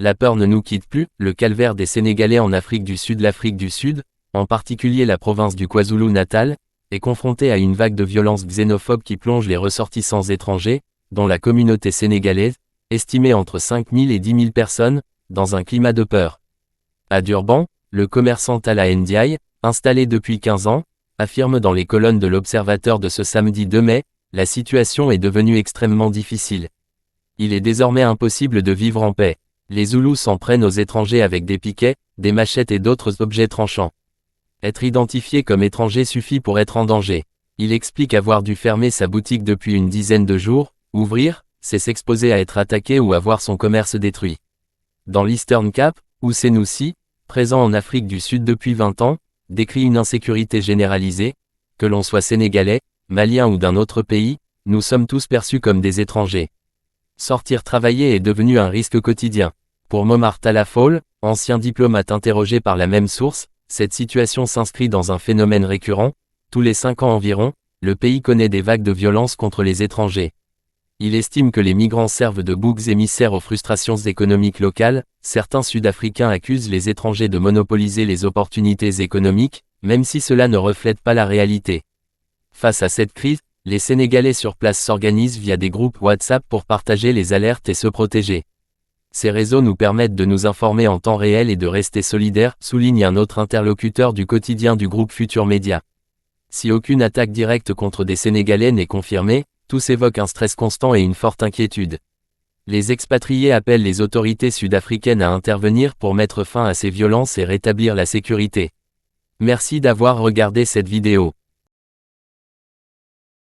La peur ne nous quitte plus, le calvaire des Sénégalais en Afrique du Sud. L'Afrique du Sud, en particulier la province du KwaZulu-Natal, est confrontée à une vague de violence xénophobe qui plonge les ressortissants étrangers, dont la communauté sénégalaise, estimée entre 5 000 et 10 000 personnes, dans un climat de peur. À Durban, le commerçant Talla Ndiaye, installé depuis 15 ans, affirme dans les colonnes de l'Observateur de ce samedi 2 mai, la situation est devenue extrêmement difficile. Il est désormais impossible de vivre en paix. Les Zoulous s'en prennent aux étrangers avec des piquets, des machettes et d'autres objets tranchants. Être identifié comme étranger suffit pour être en danger. Il explique avoir dû fermer sa boutique depuis une dizaine de jours. Ouvrir, c'est s'exposer à être attaqué ou à voir son commerce détruit. Dans l'Eastern Cape, ou Senoussi, présent en Afrique du Sud depuis 20 ans, décrit une insécurité généralisée. Que l'on soit sénégalais, malien ou d'un autre pays, nous sommes tous perçus comme des étrangers. Sortir travailler est devenu un risque quotidien. Pour Momar Talla Fall, ancien diplomate interrogé par la même source, cette situation s'inscrit dans un phénomène récurrent. Tous les 5 ans environ, le pays connaît des vagues de violence contre les étrangers. Il estime que les migrants servent de boucs émissaires aux frustrations économiques locales. Certains Sud-Africains accusent les étrangers de monopoliser les opportunités économiques, même si cela ne reflète pas la réalité. Face à cette crise, les Sénégalais sur place s'organisent via des groupes WhatsApp pour partager les alertes et se protéger. Ces réseaux nous permettent de nous informer en temps réel et de rester solidaires, souligne un autre interlocuteur du quotidien du groupe Futur Média. Si aucune attaque directe contre des Sénégalais n'est confirmée, tous évoquent un stress constant et une forte inquiétude. Les expatriés appellent les autorités sud-africaines à intervenir pour mettre fin à ces violences et rétablir la sécurité. Merci d'avoir regardé cette vidéo.